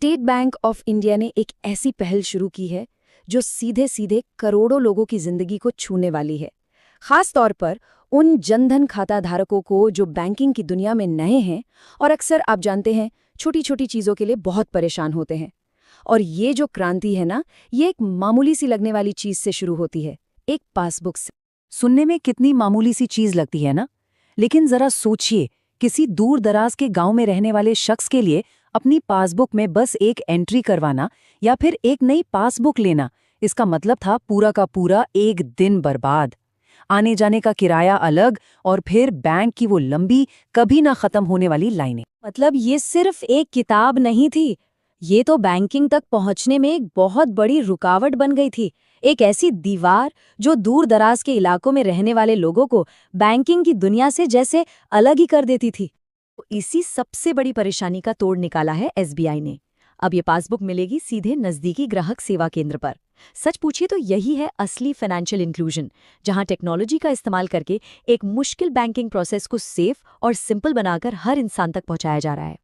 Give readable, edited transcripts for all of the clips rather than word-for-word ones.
State bank of India ने एक ऐसी पहल शुरू की है जो सीधे सीधे करोड़ों लोगों की जिंदगी को छूने वाली है। खास तौर पर उन जनधन खाता धारकों को जो बैंकिंग की दुनिया में नए हैं और अक्सर आप जानते हैं छोटी छोटी चीज़ों के लिए बहुत परेशान होते हैं। और ये जो क्रांति है ना, ये एक मामूली सी लगने वाली चीज़ से शुरू होती है, एक पासबुक से। सुनने में कितनी मामूली सी चीज लगती है ना, लेकिन जरा सोचिए, किसी दूर दराज के गांव में रहने वाले शख्स के लिए अपनी पासबुक में बस एक एंट्री करवाना या फिर एक नई पासबुक लेना, इसका मतलब था पूरा का पूरा एक दिन बर्बाद। आने जाने का किराया अलग और फिर बैंक की वो लंबी, कभी ना खत्म होने वाली लाइनें। मतलब ये सिर्फ एक किताब नहीं थी, ये तो बैंकिंग तक पहुंचने में एक बहुत बड़ी रुकावट बन गई थी। एक ऐसी दीवार जो दूर दराज के इलाकों में रहने वाले लोगों को बैंकिंग की दुनिया से जैसे अलग ही कर देती थी। तो इसी सबसे बड़ी परेशानी का तोड़ निकाला है एसबीआई ने। अब ये पासबुक मिलेगी सीधे नजदीकी ग्राहक सेवा केंद्र पर। सच पूछिए तो यही है असली फाइनेंशियल इंक्लूजन, जहां टेक्नोलॉजी का इस्तेमाल करके एक मुश्किल बैंकिंग प्रोसेस को सेफ और सिंपल बनाकर हर इंसान तक पहुंचाया जा रहा है।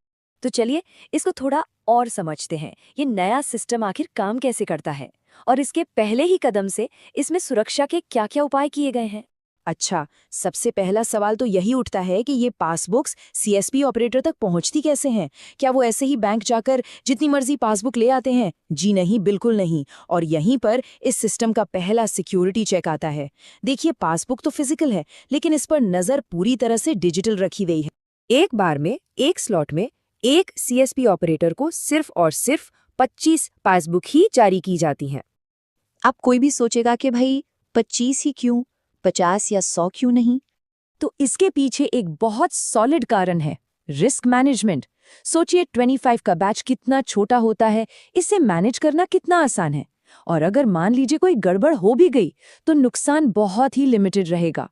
तो चलिए इसको थोड़ा और समझते हैं, ये नया सिस्टम आखिर काम कैसे करता है और इसके पहले ही कदम से इसमें सुरक्षा के क्या-क्या उपाय किए गए हैं। अच्छा, सबसे पहला सवाल तो यही उठता है कि ये पासबुक्स सीएसपी ऑपरेटर तक पहुंचती कैसे हैं? क्या वो ऐसे ही बैंक जाकर जितनी मर्जी पासबुक ले आते हैं? जी नहीं, बिल्कुल नहीं। और यहीं पर इस सिस्टम का पहला सिक्योरिटी चेक आता है। देखिए, पासबुक तो फिजिकल है, लेकिन इस पर नजर पूरी तरह से डिजिटल रखी गई है। एक बार में, एक स्लॉट में एक सीएसपी ऑपरेटर को सिर्फ और सिर्फ 25 पासबुक ही जारी की जाती हैं। अब कोई भी सोचेगा कि भाई 25 ही क्यों, 50 या 100 क्यों नहीं? तो इसके पीछे एक बहुत सॉलिड कारण है, रिस्क मैनेजमेंट। सोचिए 25 का बैच कितना छोटा होता है, इसे मैनेज करना कितना आसान है। और अगर मान लीजिए कोई गड़बड़ हो भी गई तो नुकसान बहुत ही लिमिटेड रहेगा।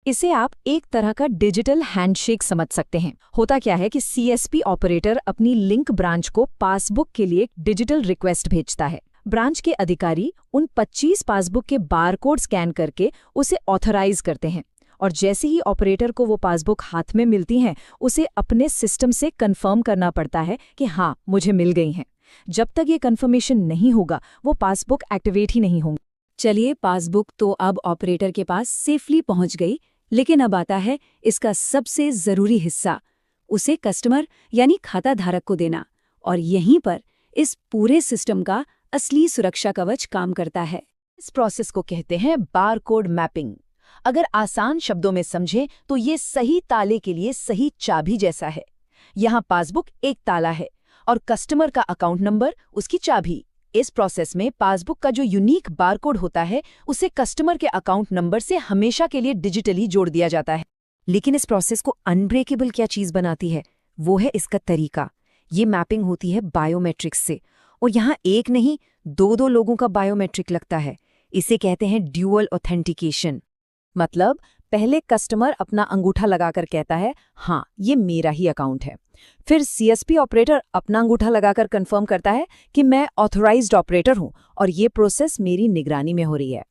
इसे आप एक तरह का डिजिटल हैंडशेक समझ सकते हैं। होता क्या है कि सीएसपी ऑपरेटर अपनी लिंक ब्रांच को पासबुक के लिए एक डिजिटल रिक्वेस्ट भेजता है। ब्रांच के अधिकारी उन 25 पासबुक के बारकोड स्कैन करके उसे ऑथराइज करते हैं और जैसे ही ऑपरेटर को वो पासबुक हाथ में मिलती हैं, उसे अपने सिस्टम से कंफर्म करना पड़ता है कि हाँ, मुझे मिल गई हैं। जब तक ये कंफर्मेशन नहीं होगा, वो पासबुक एक्टिवेट ही नहीं होंगी। चलिए, पासबुक तो अब ऑपरेटर के पास सेफली पहुंच गई, लेकिन अब आता है इसका सबसे जरूरी हिस्सा, उसे कस्टमर यानी खाता धारक को देना। और यहीं पर इस पूरे सिस्टम का असली सुरक्षा कवच काम करता है। इस प्रोसेस को कहते हैं बारकोड मैपिंग। अगर आसान शब्दों में समझें तो ये सही ताले के लिए सही चाबी जैसा है। यहाँ पासबुक एक ताला है और कस्टमर का अकाउंट नंबर उसकी चाबी। इस प्रोसेस में पासबुक का जो यूनिक बारकोड होता है, उसे कस्टमर के अकाउंट नंबर से हमेशा के लिए डिजिटली जोड़ दिया जाता है। लेकिन इस प्रोसेस को अनब्रेकेबल क्या चीज बनाती है, वो है इसका तरीका। ये मैपिंग होती है बायोमेट्रिक्स से, और यहाँ एक नहीं, दो लोगों का बायोमेट्रिक लगता है। इसे कहते हैं ड्यूअल ऑथेंटिकेशन। मतलब पहले कस्टमर अपना अंगूठा लगाकर कहता है, हाँ, ये मेरा ही अकाउंट है। फिर सीएसपी ऑपरेटर अपना अंगूठा लगाकर कंफर्म करता है कि मैं ऑथराइज्ड ऑपरेटर हूं और ये प्रोसेस मेरी निगरानी में हो रही है।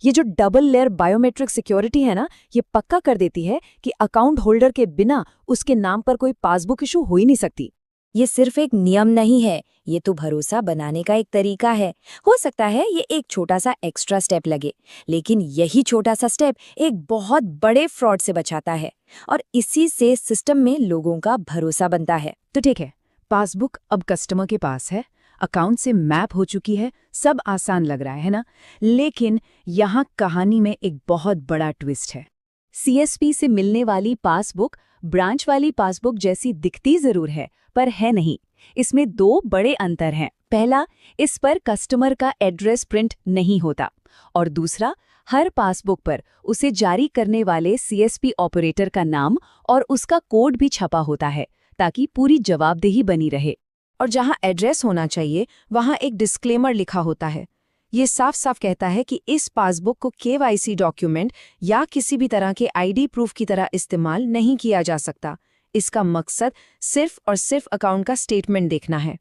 ये जो डबल लेयर बायोमेट्रिक सिक्योरिटी है ना, ये पक्का कर देती है कि अकाउंट होल्डर के बिना उसके नाम पर कोई पासबुक इशू हो ही नहीं सकती। ये सिर्फ एक नियम नहीं है, ये तो भरोसा बनाने का एक तरीका है। हो सकता है ये एक छोटा सा एक्स्ट्रा स्टेप लगे, लेकिन यही छोटा सा स्टेप एक बहुत बड़े फ्रॉड से बचाता है और इसी से सिस्टम में लोगों का भरोसा बनता है। तो ठीक है, पासबुक अब कस्टमर के पास है, अकाउंट से मैप हो चुकी है, सब आसान लग रहा है ना? लेकिन यहाँ कहानी में एक बहुत बड़ा ट्विस्ट है। सीएसपी से मिलने वाली पासबुक ब्रांच वाली पासबुक जैसी दिखती जरूर है, पर है नहीं। इसमें दो बड़े अंतर हैं। पहला, इस पर कस्टमर का एड्रेस प्रिंट नहीं होता, और दूसरा, हर पासबुक पर उसे जारी करने वाले सीएसपी ऑपरेटर का नाम और उसका कोड भी छपा होता है, ताकि पूरी जवाबदेही बनी रहे। और जहां एड्रेस होना चाहिए, वहां एक डिस्क्लेमर लिखा होता है। ये साफ साफ कहता है कि इस पासबुक को केवाईसी डॉक्यूमेंट या किसी भी तरह के आईडी प्रूफ की तरह इस्तेमाल नहीं किया जा सकता। इसका मकसद सिर्फ और सिर्फ अकाउंट का स्टेटमेंट देखना है।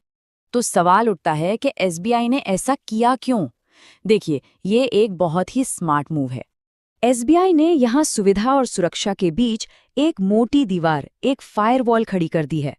तो सवाल उठता है कि एसबीआई ने ऐसा किया क्यों? देखिए, ये एक बहुत ही स्मार्ट मूव है। एसबीआई ने यहाँ सुविधा और सुरक्षा के बीच एक मोटी दीवार, एक फायरवॉल खड़ी कर दी है।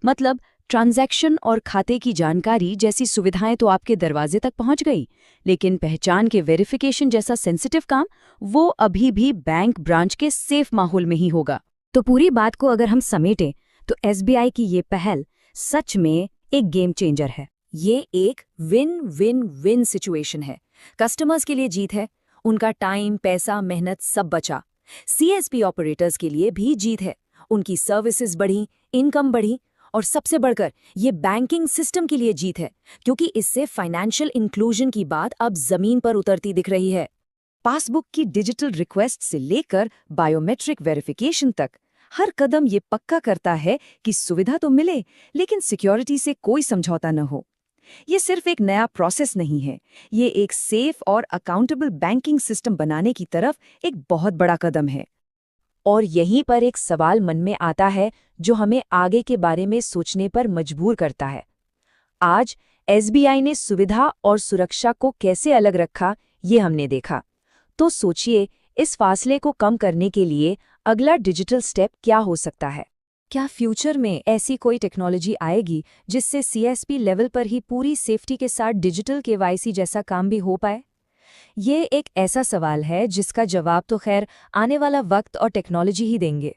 मतलब ट्रांजैक्शन और खाते की जानकारी जैसी सुविधाएं तो आपके दरवाजे तक पहुंच गई, लेकिन पहचान के वेरिफिकेशन जैसा सेंसिटिव काम वो अभी भी बैंक ब्रांच के सेफ माहौल में ही होगा। तो पूरी बात को अगर हम समेटें तो एसबीआई की ये पहल सच में एक गेम चेंजर है। ये एक विन विन विन सिचुएशन है। कस्टमर्स के लिए जीत है, उनका टाइम, पैसा, मेहनत सब बचा। सीएसपी ऑपरेटर्स के लिए भी जीत है, उनकी सर्विसेज बढ़ी, इनकम बढ़ी, और सबसे बढ़कर ये बैंकिंग सिस्टम के लिए जीत है, क्योंकि इससे फाइनेंशियल इंक्लूजन की बात अब जमीन पर उतरती दिख रही है। पासबुक की डिजिटल रिक्वेस्ट से लेकर बायोमेट्रिक वेरिफिकेशन तक हर कदम ये पक्का करता है कि सुविधा तो मिले, लेकिन सिक्योरिटी से कोई समझौता न हो। ये सिर्फ एक नया प्रोसेस नहीं है, ये एक सेफ और अकाउंटेबल बैंकिंग सिस्टम बनाने की तरफ एक बहुत बड़ा कदम है। और यहीं पर एक सवाल मन में आता है जो हमें आगे के बारे में सोचने पर मजबूर करता है। आज एसबीआई ने सुविधा और सुरक्षा को कैसे अलग रखा, ये हमने देखा। तो सोचिए, इस फासले को कम करने के लिए अगला डिजिटल स्टेप क्या हो सकता है? क्या फ्यूचर में ऐसी कोई टेक्नोलॉजी आएगी जिससे सीएसपी लेवल पर ही पूरी सेफ्टी के साथ डिजिटल केवाईसी जैसा काम भी हो पाए? ये एक ऐसा सवाल है जिसका जवाब तो खैर आने वाला वक्त और टेक्नोलॉजी ही देंगे।